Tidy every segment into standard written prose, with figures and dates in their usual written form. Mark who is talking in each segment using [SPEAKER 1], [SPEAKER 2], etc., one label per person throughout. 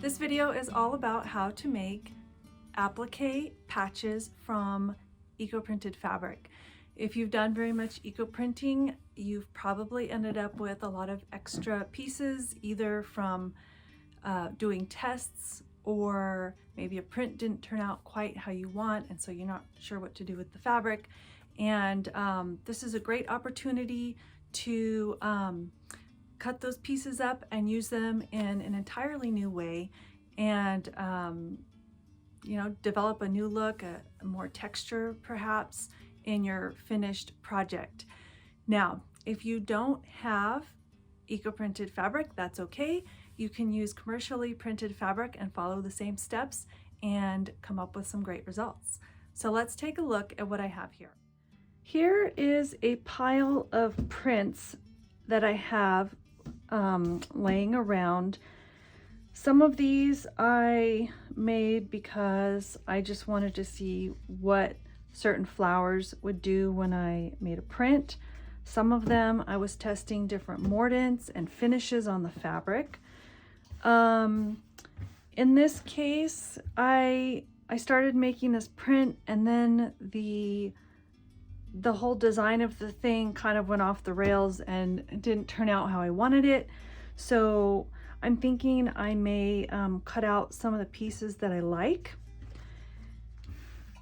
[SPEAKER 1] This video is all about how to make applique patches from eco-printed fabric. If you've done very much eco-printing, you've probably ended up with a lot of extra pieces, either from doing tests, or maybe a print didn't turn out quite how you want, and so you're not sure what to do with the fabric. And this is a great opportunity to cut those pieces up and use them in an entirely new way, and you know, develop a new look, a more texture perhaps in your finished project. Now, if you don't have eco-printed fabric, that's okay. You can use commercially printed fabric and follow the same steps and come up with some great results. So let's take a look at what I have here. Here is a pile of prints that I have laying around. Some of these I made because I just wanted to see what certain flowers would do when I made a print. Some of them I was testing different mordants and finishes on the fabric. In this case, I started making this print, and then the whole design of the thing kind of went off the rails and it didn't turn out how I wanted it. So I'm thinking I may cut out some of the pieces that I like.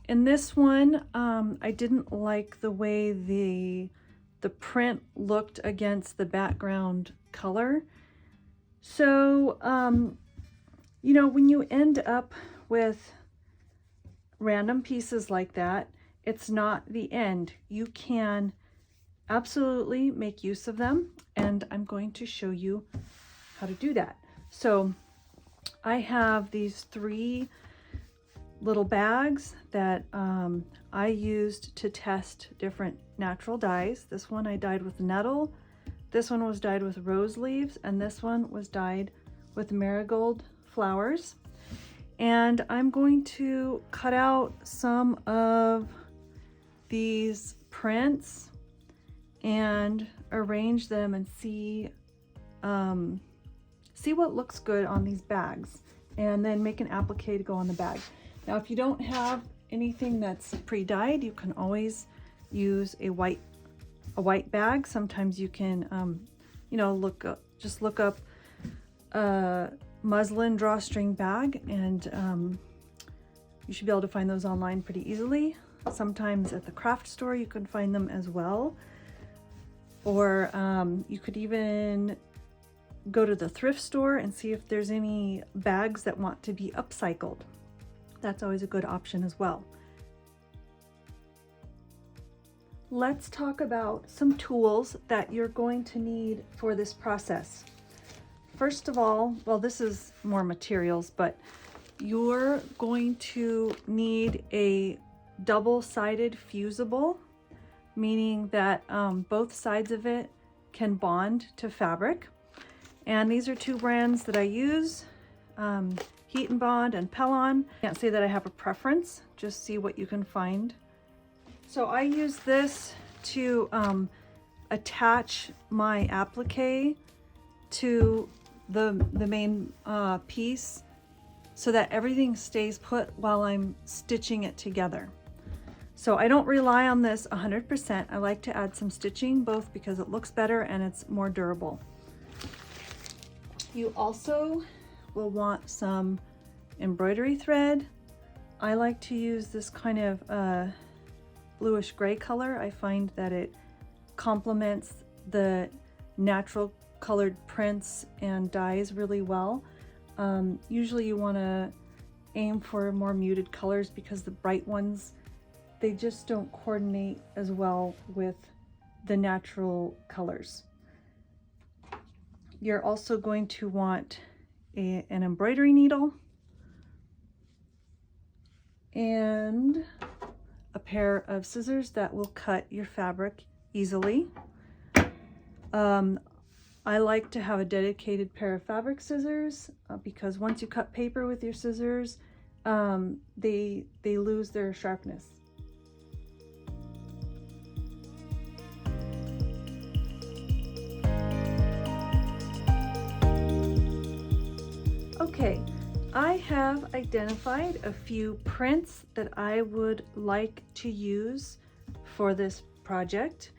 [SPEAKER 1] In this one, I didn't like the way the print looked against the background color. So, you know, when you end up with random pieces like that, it's not the end. You can absolutely make use of them, and I'm going to show you how to do that. So I have these 3 little bags that I used to test different natural dyes. This one I dyed with nettle, this one was dyed with rose leaves, and this one was dyed with marigold flowers. And I'm going to cut out some of these prints and arrange them and see what looks good on these bags, and then make an applique to go on the bag. Now, if you don't have anything that's pre-dyed, you can always use a white bag. Sometimes you can you know, just look up a muslin drawstring bag, and you should be able to find those online pretty easily. Sometimes at the craft store you can find them as well, or you could even go to the thrift store and see if there's any bags that want to be upcycled. That's always a good option as well. Let's talk about some tools that you're going to need for this process. First of all, well, this is more materials, but you're going to need a double-sided fusible, meaning that both sides of it can bond to fabric. And these are 2 brands that I use, Heat and Bond and Pellon. Can't say that I have a preference, just see what you can find. So I use this to attach my applique to the main piece, so that everything stays put while I'm stitching it together. So I don't rely on this 100%. I like to add some stitching, both because it looks better and it's more durable. You also will want some embroidery thread. I like to use this kind of bluish gray color. I find that it complements the natural colored prints and dyes really well. Usually you want to aim for more muted colors, because the bright ones, they just don't coordinate as well with the natural colors. You're also going to want an embroidery needle and a pair of scissors that will cut your fabric easily. I like to have a dedicated pair of fabric scissors because once you cut paper with your scissors, they lose their sharpness. Okay, have identified a few prints that I would like to use for this project.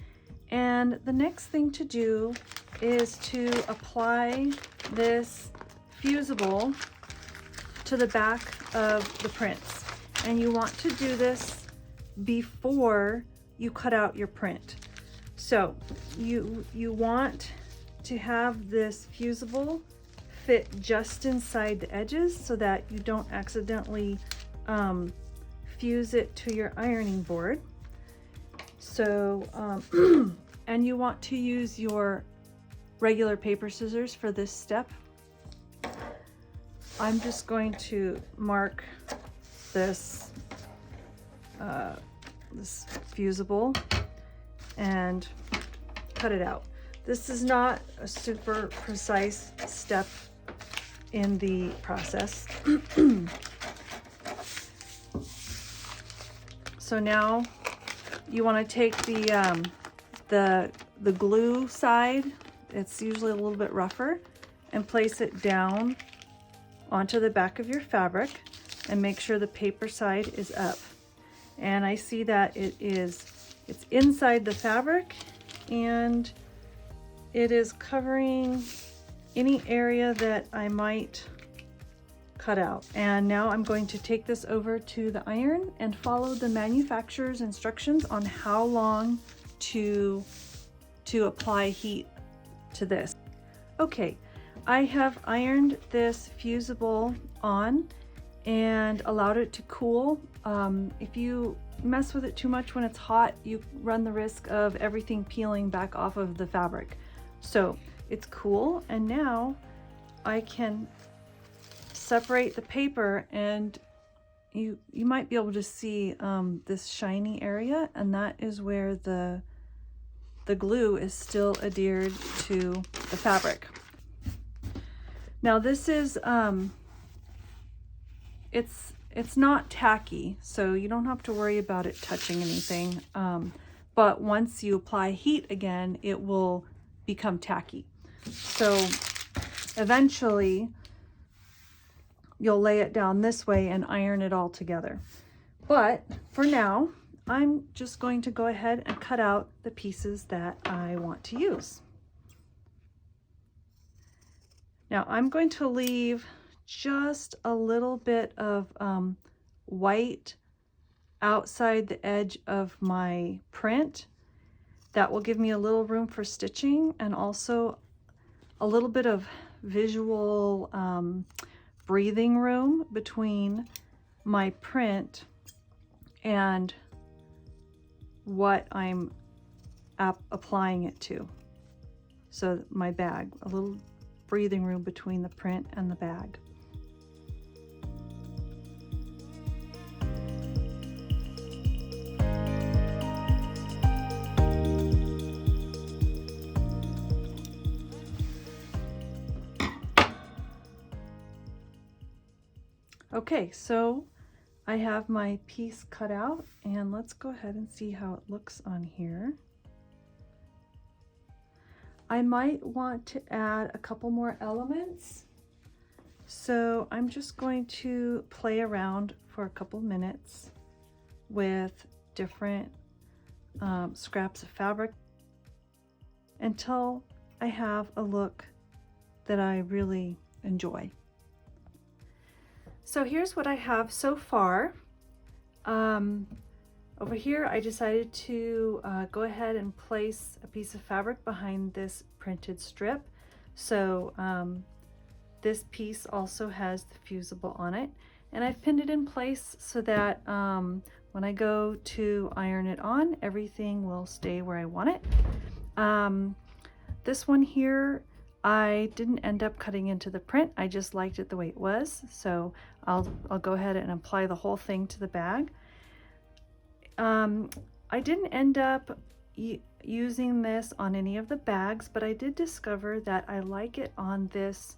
[SPEAKER 1] And the next thing to do is to apply this fusible to the back of the prints. And you want to do this before you cut out your print. So you want to have this fusible fit just inside the edges so that you don't accidentally fuse it to your ironing board. So, and you want to use your regular paper scissors for this step. I'm just going to mark this this fusible and cut it out. This is not a super precise step in the process. So now you want to take the glue side, it's usually a little bit rougher, and place it down onto the back of your fabric and make sure the paper side is up. And I see that it's inside the fabric and it is covering any area that I might cut out. And now I'm going to take this over to the iron and follow the manufacturer's instructions on how long to apply heat to this. Okay, I have ironed this fusible on and allowed it to cool. If you mess with it too much when it's hot, you run the risk of everything peeling back off of the fabric. So it's cool, and now I can separate the paper, and you might be able to see this shiny area, and that is where the glue is still adhered to the fabric. Now this is it's not tacky, so you don't have to worry about it touching anything, but once you apply heat again, it will become tacky. So eventually you'll lay it down this way and iron it all together. But for now, I'm just going to go ahead and cut out the pieces that I want to use. Now I'm going to leave just a little bit of white outside the edge of my print. That will give me a little room for stitching and also a little bit of visual breathing room between my print and what I'm applying it to. So my bag, a little breathing room between the print and the bag. Okay, so I have my piece cut out, and let's go ahead and see how it looks on here. I might want to add a couple more elements, so I'm just going to play around for a couple minutes with different scraps of fabric until I have a look that I really enjoy. So here's what I have so far. Over here, I decided to go ahead and place a piece of fabric behind this printed strip. So this piece also has the fusible on it, and I've pinned it in place so that when I go to iron it on, everything will stay where I want it. This one here, I didn't end up cutting into the print. I just liked it the way it was. So I'll go ahead and apply the whole thing to the bag. I didn't end up using this on any of the bags, but I did discover that I like it on this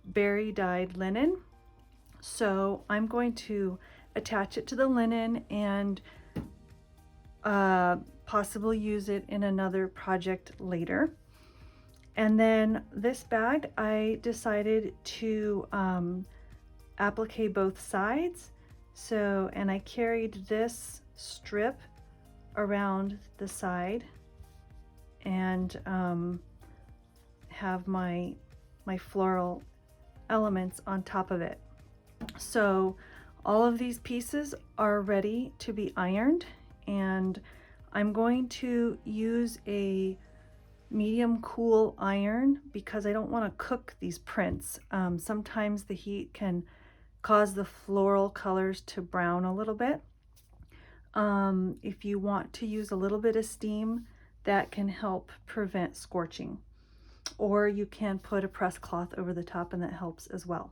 [SPEAKER 1] berry dyed linen. So I'm going to attach it to the linen and possibly use it in another project later. And then this bag, I decided to applique both sides. So, and I carried this strip around the side and have my floral elements on top of it. So all of these pieces are ready to be ironed, and I'm going to use a medium cool iron because I don't want to cook these prints. Sometimes the heat can cause the floral colors to brown a little bit. If you want to use a little bit of steam, that can help prevent scorching. Or you can put a press cloth over the top and that helps as well.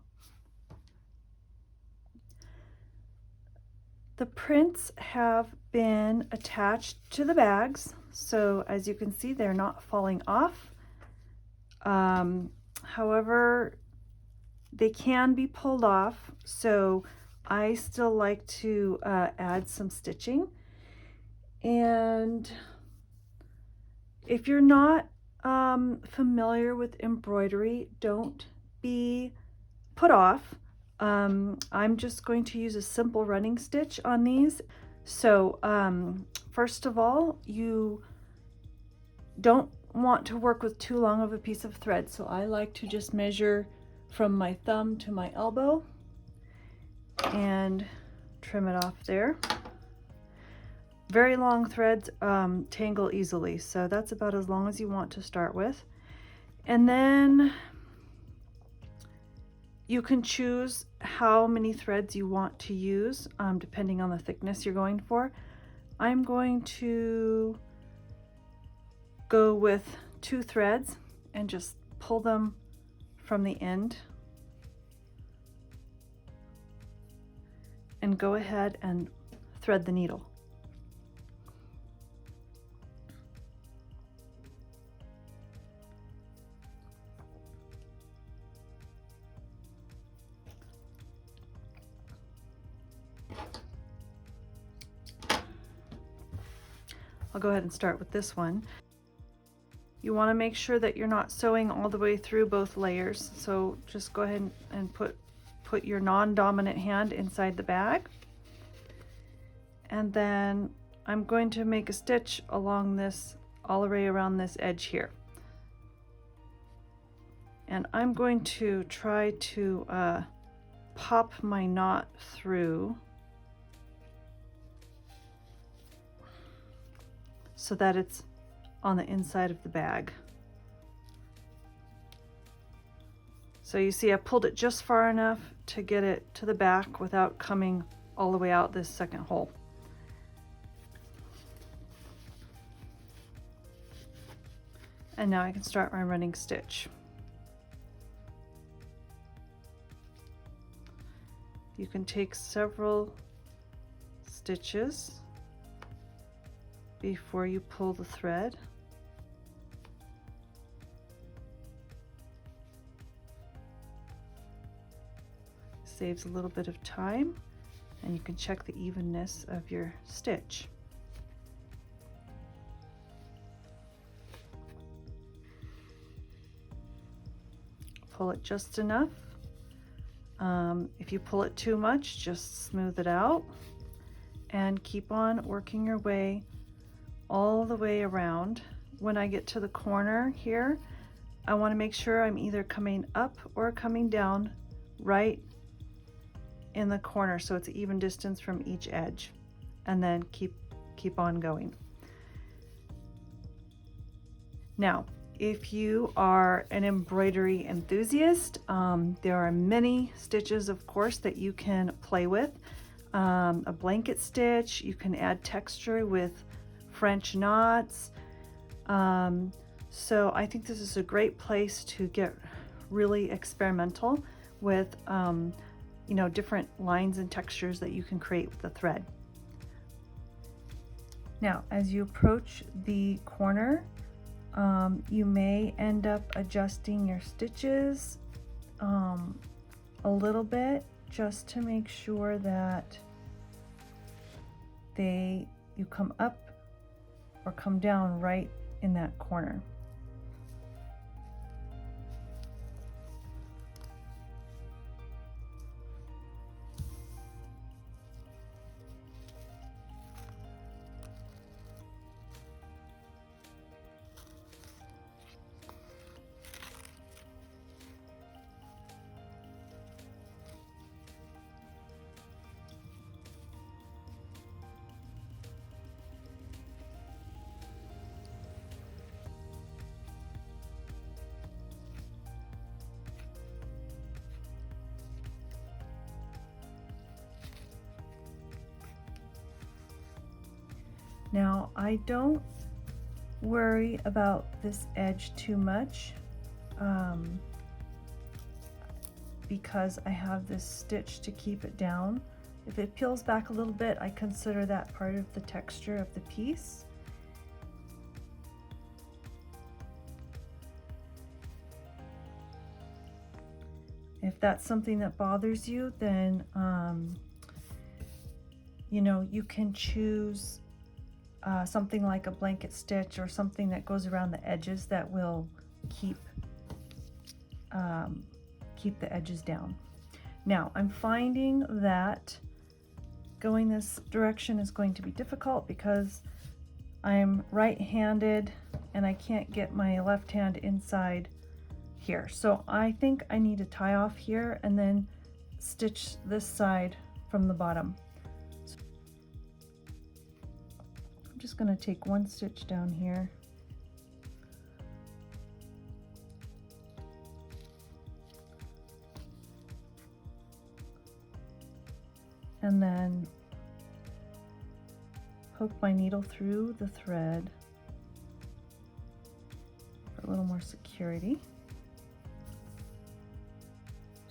[SPEAKER 1] The prints have been attached to the bags, so as you can see, they're not falling off. However, they can be pulled off, so I still like to add some stitching. And if you're not familiar with embroidery, don't be put off. I'm just going to use a simple running stitch on these. So first of all, you don't want to work with too long of a piece of thread, so I like to just measure from my thumb to my elbow and trim it off there. Very long threads tangle easily, so that's about as long as you want to start with. And then you can choose how many threads you want to use depending on the thickness you're going for. I'm going to go with 2 threads and just pull them from the end and go ahead and thread the needle. I'll go ahead and start with this one. You want to make sure that you're not sewing all the way through both layers, so just go ahead and put your non-dominant hand inside the bag. And then I'm going to make a stitch along this, all the way around this edge here. And I'm going to try to pop my knot through so that it's on the inside of the bag. So you see I pulled it just far enough to get it to the back without coming all the way out this second hole. And now I can start my running stitch. You can take several stitches before you pull the thread. Saves a little bit of time, and you can check the evenness of your stitch. Pull it just enough. If you pull it too much, just smooth it out and keep on working your way all the way around. When I get to the corner here, I want to make sure I'm either coming up or coming down right in the corner, so it's an even distance from each edge, and then keep on going. Now, if you are an embroidery enthusiast, there are many stitches, of course, that you can play with. A blanket stitch, you can add texture with French knots. So I think this is a great place to get really experimental with you know, different lines and textures that you can create with the thread. Now, as you approach the corner, you may end up adjusting your stitches a little bit, just to make sure that you come up or come down right in that corner. Now, I don't worry about this edge too much because I have this stitch to keep it down. If it peels back a little bit, I consider that part of the texture of the piece. If that's something that bothers you, then you know, you can choose something like a blanket stitch or something that goes around the edges that will keep the edges down. Now, I'm finding that going this direction is going to be difficult because I'm right-handed and I can't get my left hand inside here. So I think I need to tie off here and then stitch this side from the bottom. So I'm just going to take one stitch down here. And then poke my needle through the thread for a little more security.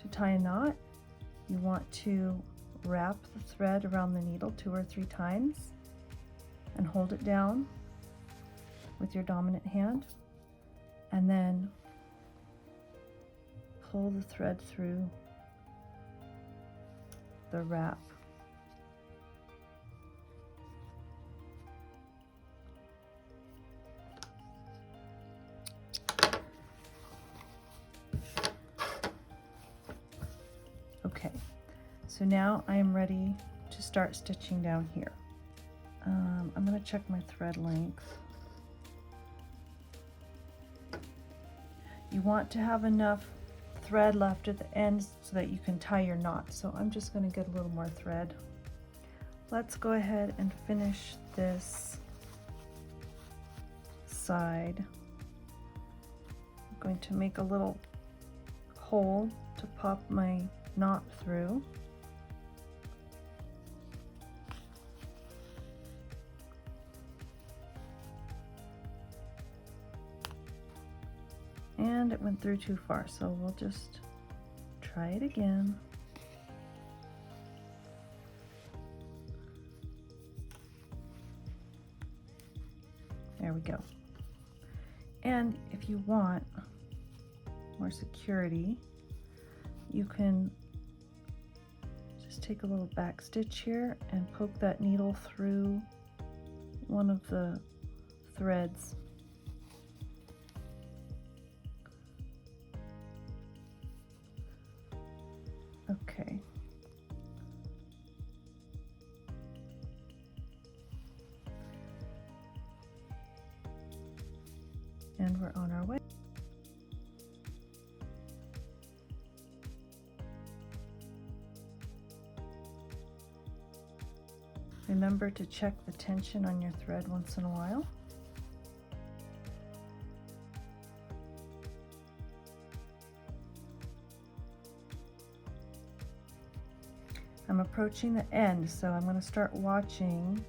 [SPEAKER 1] To tie a knot, you want to wrap the thread around the needle 2 or 3 times and hold it down with your dominant hand, and then pull the thread through the wrap. Okay, so now I am ready to start stitching down here. I'm going to check my thread length. You want to have enough thread left at the end so that you can tie your knot. So I'm just going to get a little more thread. Let's go ahead and finish this side. I'm going to make a little hole to pop my knot through. And it went through too far, so we'll just try it again. There we go. And if you want more security, you can just take a little back stitch here and poke that needle through one of the threads. Okay. And we're on our way. Remember to check the tension on your thread once in a while. I'm approaching the end, so I'm going to start watching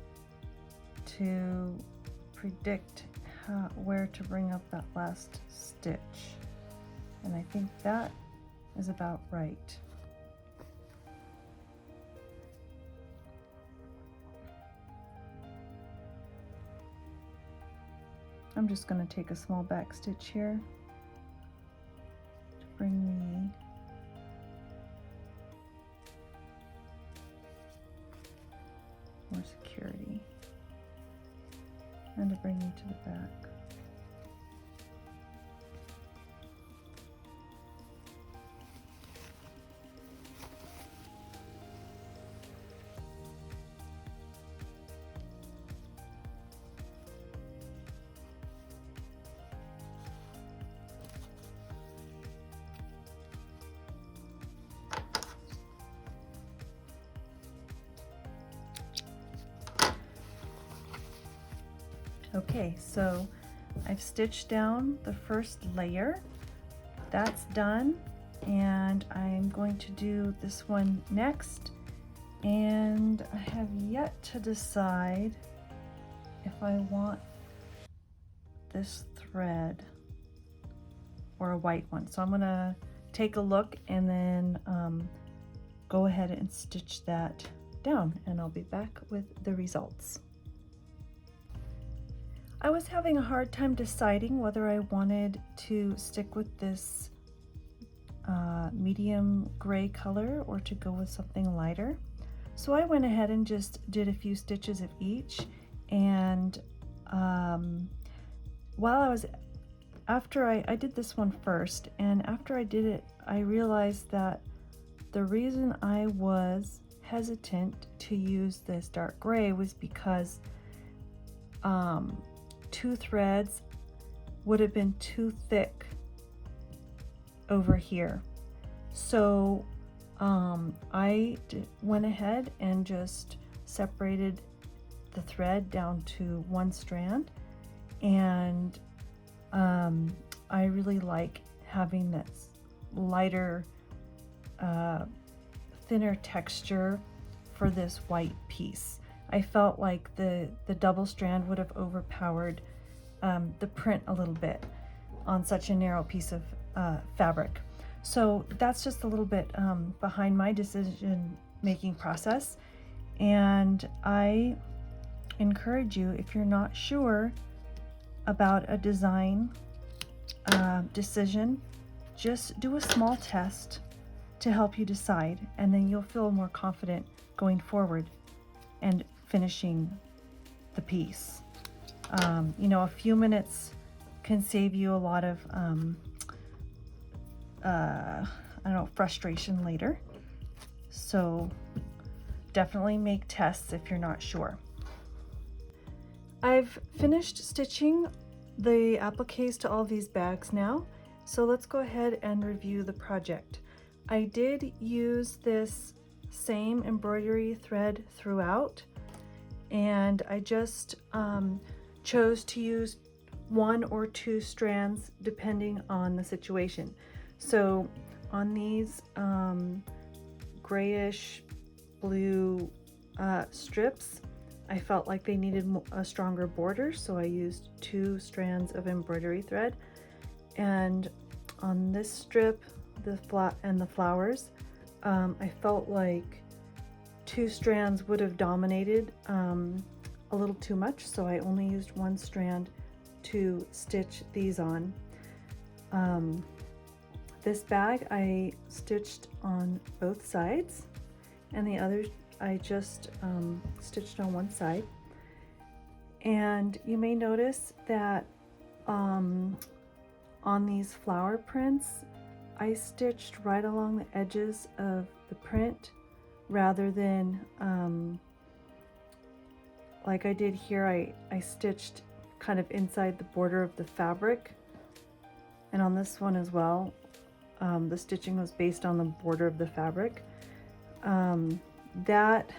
[SPEAKER 1] to predict where to bring up that last stitch. And I think that is about right. I'm just going to take a small back stitch here to bring me more security and to bring me to the back. Okay, so I've stitched down the first layer. That's done, and I'm going to do this one next, and I have yet to decide if I want this thread or a white one. So I'm gonna take a look and then go ahead and stitch that down, and I'll be back with the results. I was having a hard time deciding whether I wanted to stick with this medium gray color or to go with something lighter. So I went ahead and just did a few stitches of each, and after I did this one first, and after I did it, I realized that the reason I was hesitant to use this dark gray was because 2 threads would have been too thick over here. So I went ahead and just separated the thread down to 1 strand, and I really like having this lighter, thinner texture for this white piece. I felt like the double strand would have overpowered the print a little bit on such a narrow piece of fabric. So that's just a little bit behind my decision-making process, and I encourage you, if you're not sure about a design decision, just do a small test to help you decide, and then you'll feel more confident going forward and finishing the piece. You know, a few minutes can save you a lot of I don't know, frustration later. So definitely make tests if you're not sure. I've finished stitching the appliques to all these bags now, so let's go ahead and review the project. I did use this same embroidery thread throughout, and I just chose to use 1 or 2 strands depending on the situation. So on these grayish blue strips, I felt like they needed a stronger border, so I used 2 strands of embroidery thread. And on this strip, the flowers, I felt like 2 strands would have dominated a little too much, so I only used 1 strand to stitch these on. This bag I stitched on both sides, and the other I just stitched on one side. And you may notice that on these flower prints, I stitched right along the edges of the print rather than like I did here. I stitched kind of inside the border of the fabric, and on this one as well, the stitching was based on the border of the fabric. That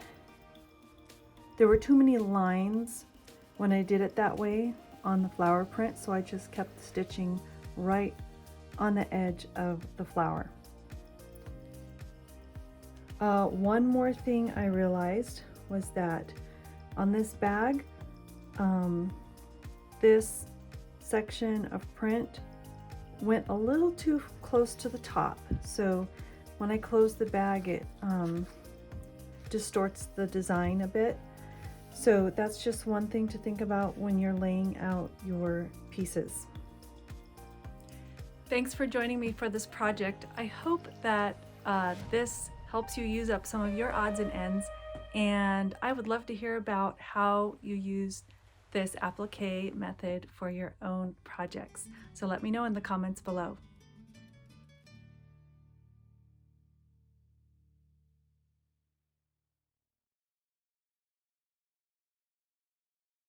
[SPEAKER 1] there were too many lines when I did it that way on the flower print, so I just kept the stitching right on the edge of the flower. One more thing I realized was that on this bag, this section of print went a little too close to the top, so when I close the bag, it distorts the design a bit. So that's just one thing to think about when you're laying out your pieces. Thanks for joining me for this project. I hope that this helps you use up some of your odds and ends, and I would love to hear about how you use this applique method for your own projects. So let me know in the comments below.